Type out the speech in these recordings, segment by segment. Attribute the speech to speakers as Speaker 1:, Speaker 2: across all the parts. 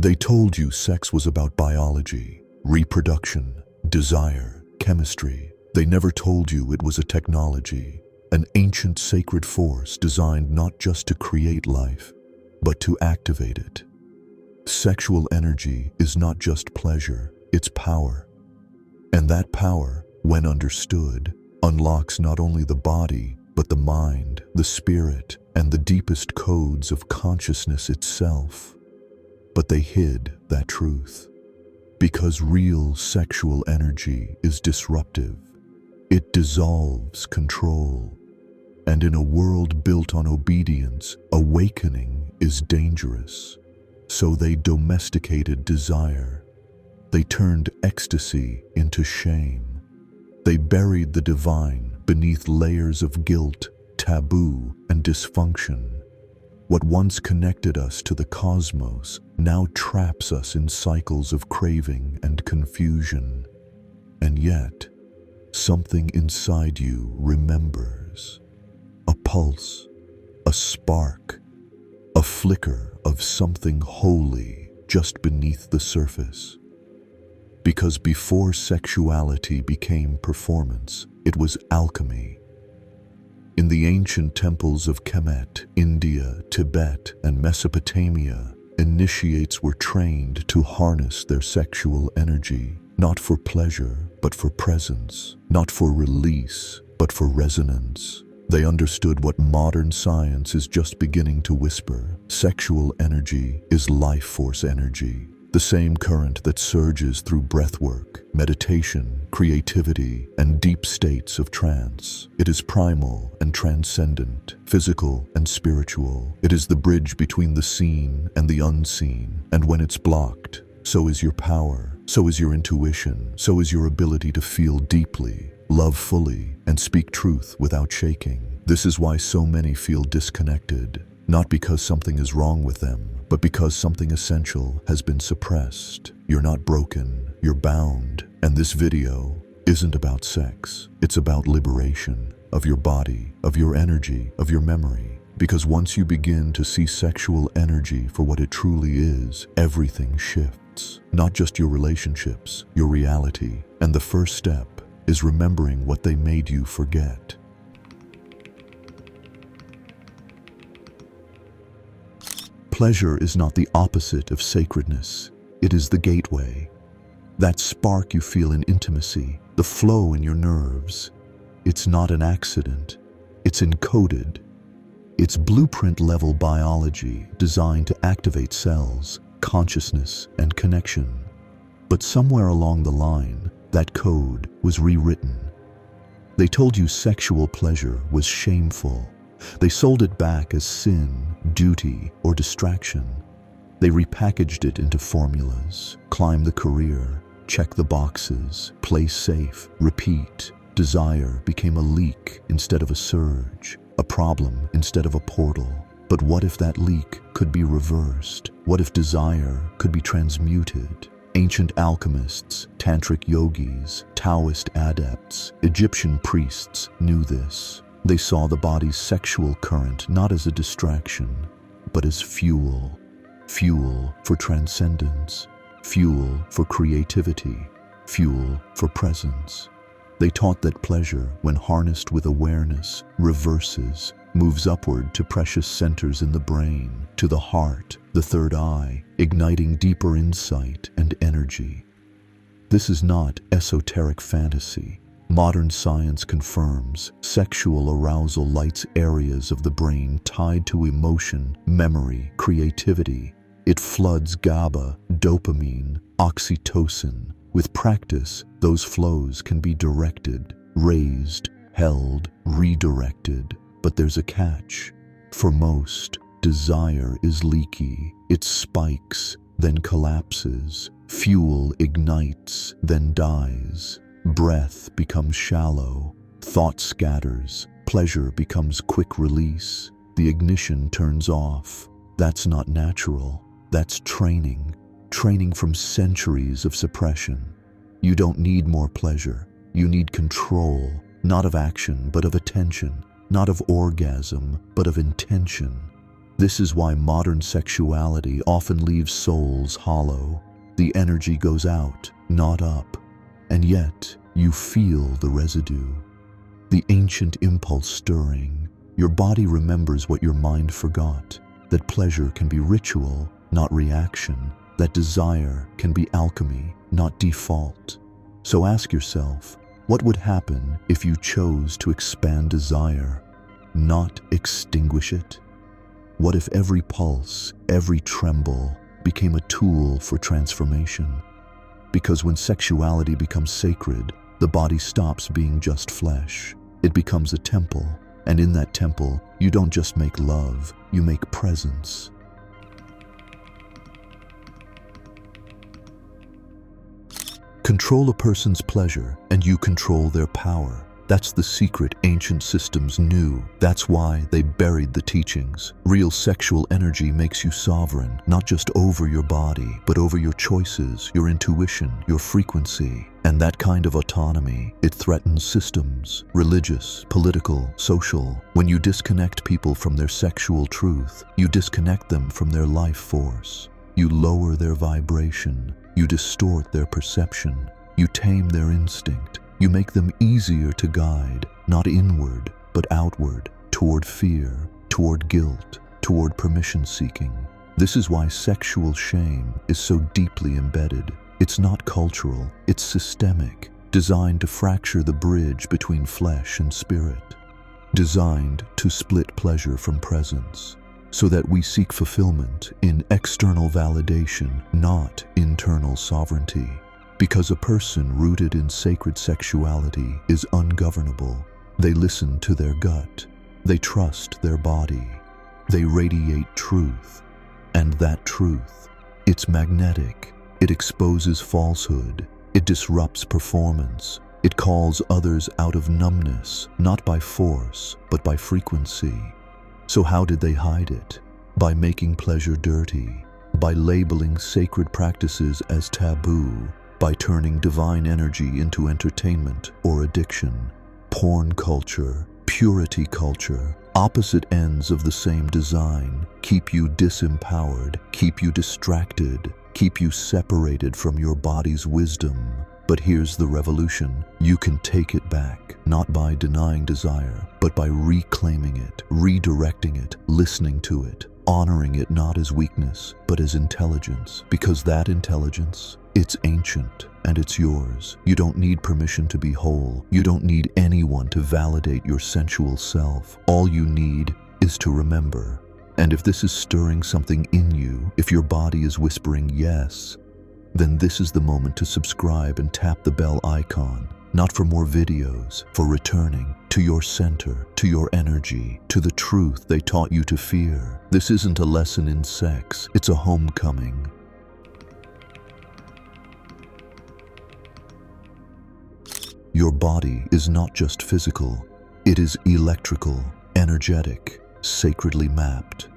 Speaker 1: They told you sex was about biology, reproduction, desire, chemistry. They never told you it was a technology, an ancient sacred force designed not just to create life, but to activate it. Sexual energy is not just pleasure, it's power. And that power, when understood, unlocks not only the body, but the mind, the spirit, and the deepest codes of consciousness itself. But they hid that truth. Because real sexual energy is disruptive. It dissolves control. And in a world built on obedience, awakening is dangerous. So they domesticated desire. They turned ecstasy into shame. They buried the divine beneath layers of guilt, taboo, and dysfunction. What once connected us to the cosmos now traps us in cycles of craving and confusion. And yet, something inside you remembers. A pulse, a spark, a flicker of something holy just beneath the surface. Because before sexuality became performance, it was alchemy. In the ancient temples of Kemet, India, Tibet, and Mesopotamia, initiates were trained to harness their sexual energy, not for pleasure, but for presence, not for release, but for resonance. They understood what modern science is just beginning to whisper. Sexual energy is life force energy, the same current that surges through breathwork, meditation, creativity, and deep states of trance. It is primal and transcendent, physical and spiritual. It is the bridge between the seen and the unseen, and when it's blocked, so is your power, so is your intuition, so is your ability to feel deeply, love fully, and speak truth without shaking. This is why so many feel disconnected, not because something is wrong with them, but because something essential has been suppressed. You're not broken, you're bound. And this video isn't about sex. It's about liberation of your body, of your energy, of your memory. Because once you begin to see sexual energy for what it truly is, everything shifts. Not just your relationships, your reality. And the first step is remembering what they made you forget. Pleasure is not the opposite of sacredness. It is the gateway. That spark you feel in intimacy, the flow in your nerves. It's not an accident. It's encoded. It's blueprint-level biology designed to activate cells, consciousness, and connection. But somewhere along the line, that code was rewritten. They told you sexual pleasure was shameful. They sold it back as sin, duty, or distraction. They repackaged it into formulas: climb the career, check the boxes, play safe, repeat. Desire became a leak instead of a surge, a problem instead of a portal. But what if that leak could be reversed? What if desire could be transmuted? Ancient alchemists, tantric yogis, Taoist adepts, Egyptian priests knew this. They saw the body's sexual current not as a distraction, but as fuel. Fuel for transcendence, fuel for creativity, fuel for presence. They taught that pleasure, when harnessed with awareness, reverses, moves upward to precious centers in the brain, to the heart, the third eye, igniting deeper insight and energy. This is not esoteric fantasy. Modern science confirms sexual arousal lights areas of the brain tied to emotion, memory, creativity. It floods GABA, dopamine, oxytocin. With practice, those flows can be directed, raised, held, redirected. But there's a catch. For most, desire is leaky. It spikes, then collapses. Fuel ignites, then dies. Breath becomes shallow, thought scatters, pleasure becomes quick release, the ignition turns off. That's not natural, that's training from centuries of suppression. You don't need more pleasure, you need control, not of action but of attention, not of orgasm but of intention. This is why modern sexuality often leaves souls hollow. The energy goes out, not up, and yet you feel the residue. The ancient impulse stirring. Your body remembers what your mind forgot, that pleasure can be ritual, not reaction, that desire can be alchemy, not default. So ask yourself, what would happen if you chose to expand desire, not extinguish it? What if every pulse, every tremble became a tool for transformation? Because when sexuality becomes sacred, the body stops being just flesh. It becomes a temple, and in that temple, you don't just make love, you make presence. Control a person's pleasure, and you control their power. That's the secret ancient systems knew. That's why they buried the teachings. Real sexual energy makes you sovereign, not just over your body, but over your choices, your intuition, your frequency. And that kind of autonomy, it threatens systems, religious, political, social. When you disconnect people from their sexual truth, you disconnect them from their life force. You lower their vibration. You distort their perception. You tame their instinct. You make them easier to guide, not inward, but outward, toward fear, toward guilt, toward permission-seeking. This is why sexual shame is so deeply embedded. It's not cultural, it's systemic, designed to fracture the bridge between flesh and spirit, designed to split pleasure from presence, so that we seek fulfillment in external validation, not internal sovereignty. Because a person rooted in sacred sexuality is ungovernable. They listen to their gut. They trust their body. They radiate truth. And that truth, it's magnetic. It exposes falsehood. It disrupts performance. It calls others out of numbness, not by force, but by frequency. So how did they hide it? By making pleasure dirty. By labeling sacred practices as taboo. By turning divine energy into entertainment or addiction. Porn culture, purity culture, opposite ends of the same design, keep you disempowered, keep you distracted, keep you separated from your body's wisdom. But here's the revolution. You can take it back, not by denying desire, but by reclaiming it, redirecting it, listening to it, honoring it not as weakness, but as intelligence. Because that intelligence, it's ancient and it's yours. You don't need permission to be whole. You don't need anyone to validate your sensual self. All you need is to remember. And if this is stirring something in you, if your body is whispering yes, then this is the moment to subscribe and tap the bell icon. Not for more videos, for returning to your center, to your energy, to the truth they taught you to fear. This isn't a lesson in sex, it's a homecoming. Your body is not just physical, it is electrical, energetic, sacredly mapped.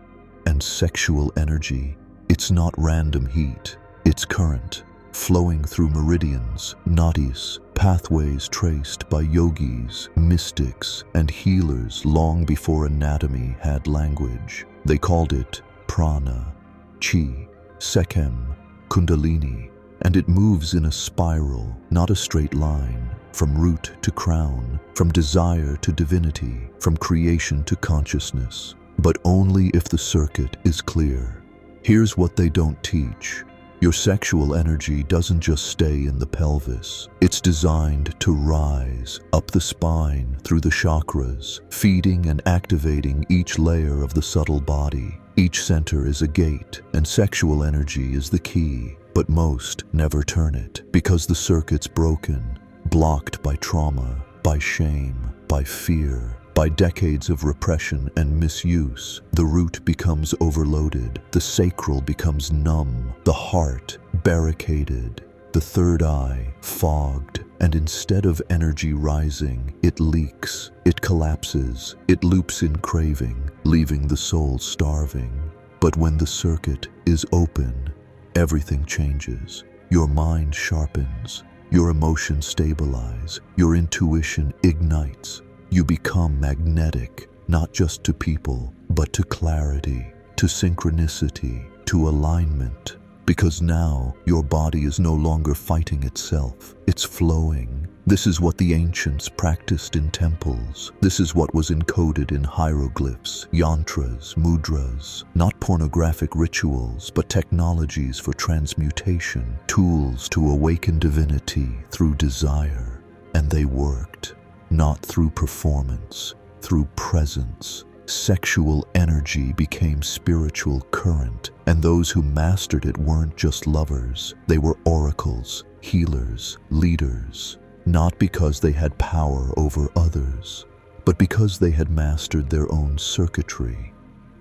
Speaker 1: And sexual energy, it's not random heat, it's current, flowing through meridians, nadis, pathways traced by yogis, mystics, and healers long before anatomy had language. They called it prana, chi, sekhem, kundalini, and it moves in a spiral, not a straight line, from root to crown, from desire to divinity, from creation to consciousness, but only if the circuit is clear. Here's what they don't teach. Your sexual energy doesn't just stay in the pelvis. It's designed to rise up the spine through the chakras, feeding and activating each layer of the subtle body. Each center is a gate, and sexual energy is the key. But most never turn it because the circuit's broken, blocked by trauma, by shame, by fear, by decades of repression and misuse. The root becomes overloaded, the sacral becomes numb, the heart barricaded, the third eye fogged, and instead of energy rising, it leaks, it collapses, it loops in craving, leaving the soul starving. But when the circuit is open, everything changes. Your mind sharpens, your emotions stabilize, your intuition ignites. You become magnetic, not just to people, but to clarity. to synchronicity, to alignment. Because now your body is no longer fighting itself, it's flowing. This is what the ancients practiced in temples. This is what was encoded in hieroglyphs, yantras, mudras. Not pornographic rituals, but technologies for transmutation, tools to awaken divinity through desire. And they worked, not through performance, through presence. Sexual energy became spiritual current, and those who mastered it weren't just lovers. They were oracles, healers, leaders. Not because they had power over others, but because they had mastered their own circuitry.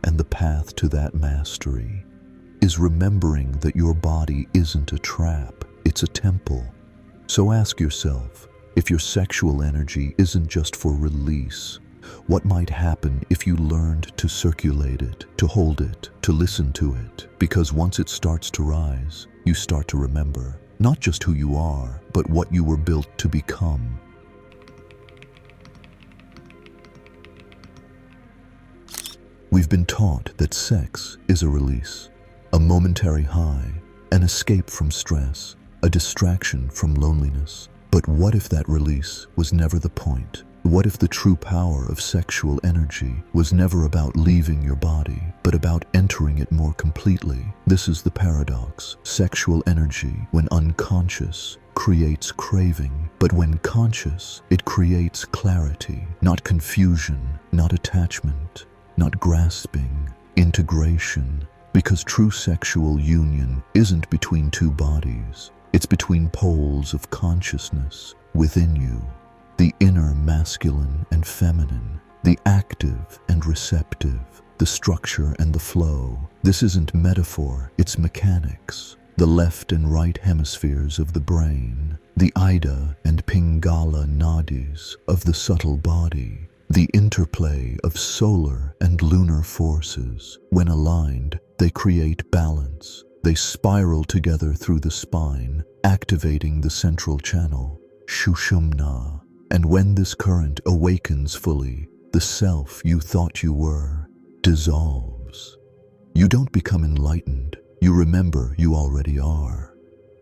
Speaker 1: And the path to that mastery is remembering that your body isn't a trap, it's a temple. So ask yourself, if your sexual energy isn't just for release, what might happen if you learned to circulate it, to hold it, to listen to it? Because once it starts to rise, you start to remember. Not just who you are, but what you were built to become. We've been taught that sex is a release, a momentary high, an escape from stress, a distraction from loneliness. But what if that release was never the point? What if the true power of sexual energy was never about leaving your body, but about entering it more completely? This is the paradox. Sexual energy, when unconscious, creates craving, but when conscious, it creates clarity, not confusion, not attachment, not grasping, integration. Because true sexual union isn't between two bodies, it's between poles of consciousness within you. The inner masculine and feminine, the active and receptive, the structure and the flow. This isn't metaphor, it's mechanics. The left and right hemispheres of the brain, the Ida and Pingala nadis of the subtle body, the interplay of solar and lunar forces. When aligned, they create balance. They spiral together through the spine, activating the central channel, Shushumna. And when this current awakens fully, the self you thought you were dissolves. You don't become enlightened, you remember you already are.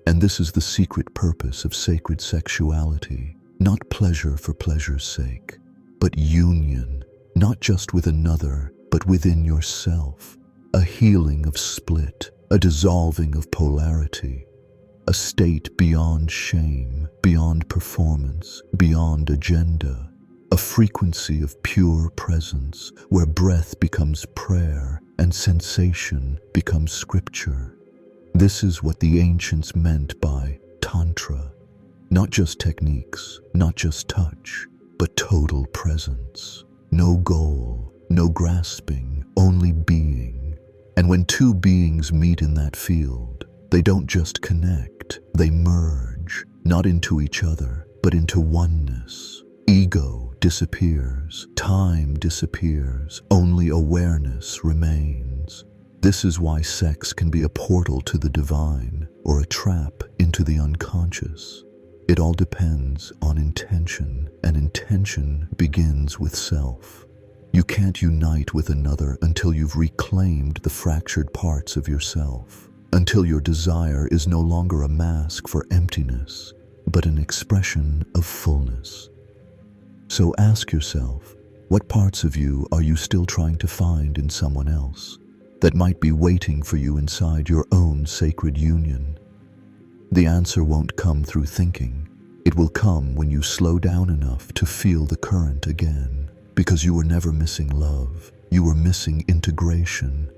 Speaker 1: And this is the secret purpose of sacred sexuality, not pleasure for pleasure's sake, but union, not just with another, but within yourself. A healing of split, a dissolving of polarity. A state beyond shame, beyond performance, beyond agenda. A frequency of pure presence where breath becomes prayer and sensation becomes scripture. This is what the ancients meant by tantra. Not just techniques, not just touch, but total presence. No goal, no grasping, only being. And when two beings meet in that field, they don't just connect, they merge, not into each other, but into oneness. Ego disappears, time disappears, only awareness remains. This is why sex can be a portal to the divine, or a trap into the unconscious. It all depends on intention, and intention begins with self. You can't unite with another until you've reclaimed the fractured parts of yourself. Until your desire is no longer a mask for emptiness, but an expression of fullness. So ask yourself, what parts of you are you still trying to find in someone else that might be waiting for you inside your own sacred union? The answer won't come through thinking. It will come when you slow down enough to feel the current again, because you were never missing love, you were missing integration.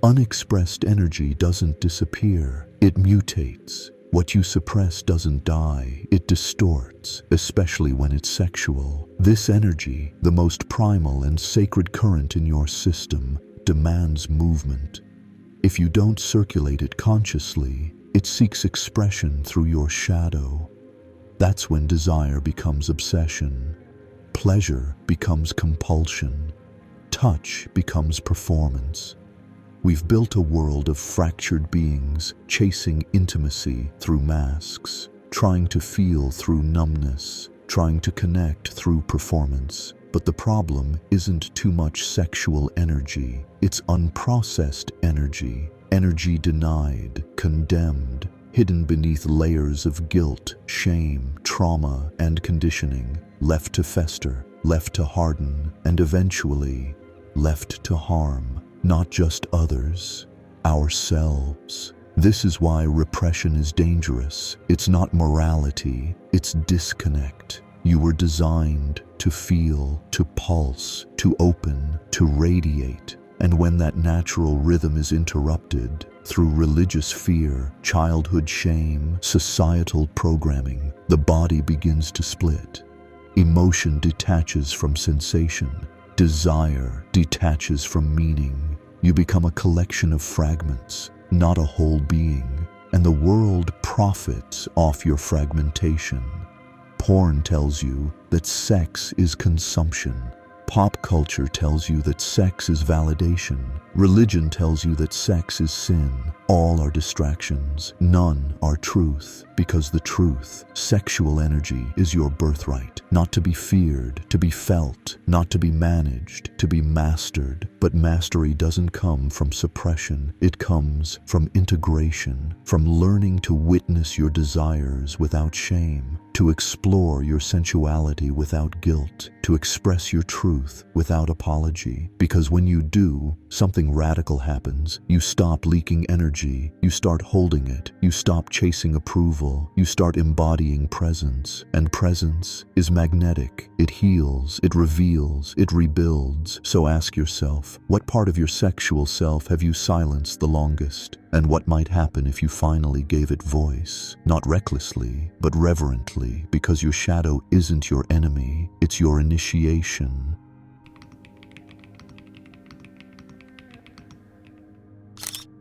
Speaker 1: Unexpressed energy doesn't disappear, it mutates. What you suppress doesn't die, it distorts, especially when it's sexual. This energy, the most primal and sacred current in your system, demands movement. If you don't circulate it consciously, it seeks expression through your shadow. That's when desire becomes obsession, pleasure becomes compulsion, touch becomes performance. We've built a world of fractured beings, chasing intimacy through masks, trying to feel through numbness, trying to connect through performance. But the problem isn't too much sexual energy. It's unprocessed energy. Energy denied, condemned, hidden beneath layers of guilt, shame, trauma, and conditioning, left to fester, left to harden, and eventually left to harm, not just others, ourselves. This is why repression is dangerous. It's not morality, it's disconnect. You were designed to feel, to pulse, to open, to radiate. And when that natural rhythm is interrupted through religious fear, childhood shame, societal programming, the body begins to split. Emotion detaches from sensation. Desire detaches from meaning. You become a collection of fragments, not a whole being. And the world profits off your fragmentation. Porn tells you that sex is consumption. Pop culture tells you that sex is validation. Religion tells you that sex is sin. All are distractions. None are truth, because the truth, sexual energy, is your birthright. Not to be feared, to be felt, not to be managed, to be mastered. But mastery doesn't come from suppression. It comes from integration, from learning to witness your desires without shame, to explore your sensuality without guilt, to express your truth without apology. Because when you do, something radical happens. You stop leaking energy. You start holding it. You stop chasing approval. You start embodying presence. And presence is magnetic. It heals. It reveals. It rebuilds. So ask yourself, what part of your sexual self have you silenced the longest? And what might happen if you finally gave it voice? Not recklessly, but reverently, because your shadow isn't your enemy. It's your initiation.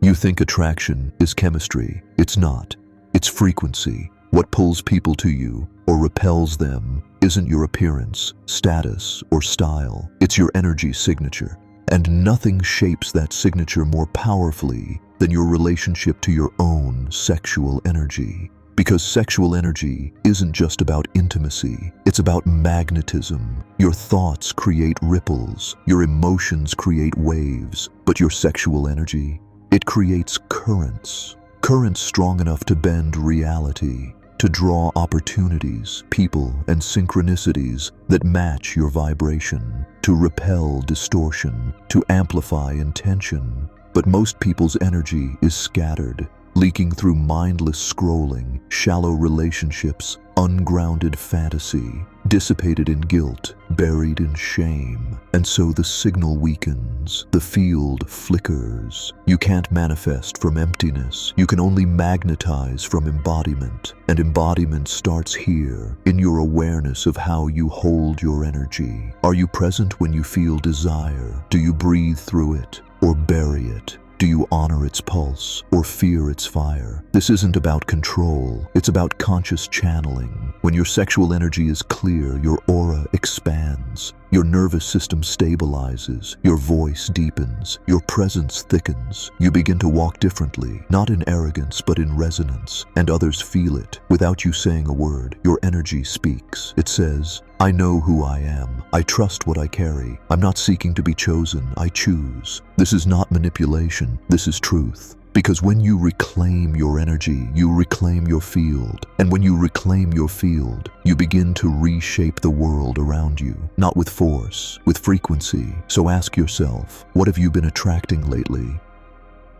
Speaker 1: You think attraction is chemistry. It's not. It's frequency. What pulls people to you or repels them isn't your appearance, status, or style. It's your energy signature. And nothing shapes that signature more powerfully than your relationship to your own sexual energy. Because sexual energy isn't just about intimacy, it's about magnetism. Your thoughts create ripples, your emotions create waves, but your sexual energy, it creates currents. Currents strong enough to bend reality, to draw opportunities, people, and synchronicities that match your vibration, to repel distortion, to amplify intention. But most people's energy is scattered, leaking through mindless scrolling, shallow relationships, ungrounded fantasy, dissipated in guilt, buried in shame. And so the signal weakens, the field flickers. You can't manifest from emptiness. You can only magnetize from embodiment. And embodiment starts here, in your awareness of how you hold your energy. Are you present when you feel desire? Do you breathe through it or bury it? Do you honor its pulse or fear its fire? This isn't about control, it's about conscious channeling. When your sexual energy is clear, your aura expands, your nervous system stabilizes, your voice deepens, your presence thickens. You begin to walk differently, not in arrogance but in resonance, and others feel it. Without you saying a word, your energy speaks. It says, I know who I am. I trust what I carry. I'm not seeking to be chosen. I choose. This is not manipulation. This is truth. Because when you reclaim your energy, you reclaim your field. And when you reclaim your field, you begin to reshape the world around you. Not with force, with frequency. So ask yourself, what have you been attracting lately?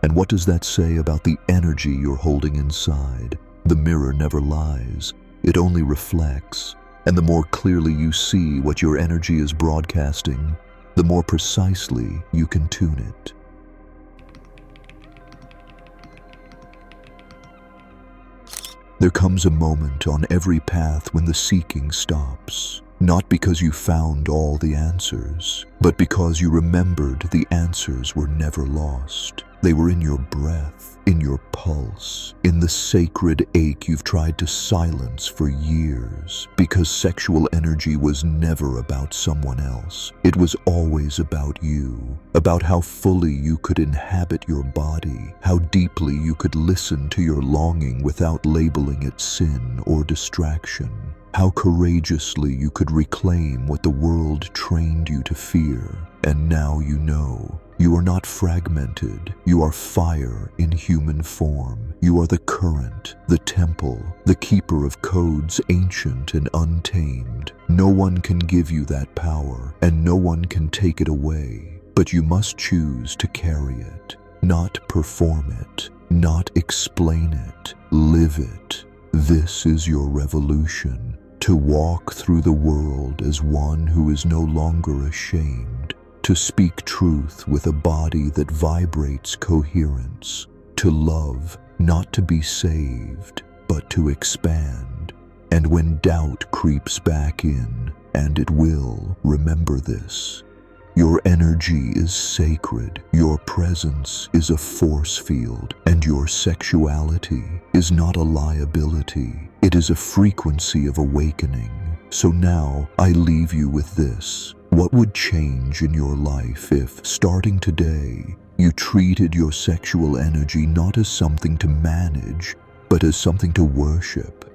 Speaker 1: And what does that say about the energy you're holding inside? The mirror never lies. It only reflects. And the more clearly you see what your energy is broadcasting, the more precisely you can tune it. There comes a moment on every path when the seeking stops, not because you found all the answers, but because you remembered the answers were never lost. They were in your breath, in your pulse, in the sacred ache you've tried to silence for years, because sexual energy was never about someone else. It was always about you, about how fully you could inhabit your body, how deeply you could listen to your longing without labeling it sin or distraction, how courageously you could reclaim what the world trained you to fear. And now you know. You are not fragmented. You are fire in human form. You are the current, the temple, the keeper of codes ancient and untamed. No one can give you that power, and no one can take it away. But you must choose to carry it, not perform it, not explain it. Live it. This is your revolution, to walk through the world as one who is no longer ashamed, to speak truth with a body that vibrates coherence, to love, not to be saved, but to expand. And when doubt creeps back in, and it will, remember this. Your energy is sacred, your presence is a force field, and your sexuality is not a liability. It is a frequency of awakening. So now I leave you with this. What would change in your life if, starting today, you treated your sexual energy not as something to manage, but as something to worship?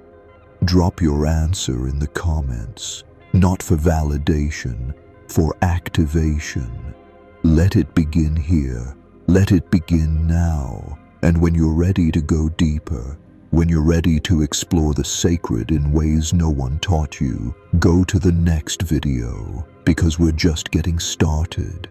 Speaker 1: Drop your answer in the comments, not for validation, for activation. Let it begin here. Let it begin now. And when you're ready to go deeper, when you're ready to explore the sacred in ways no one taught you, go to the next video, because we're just getting started.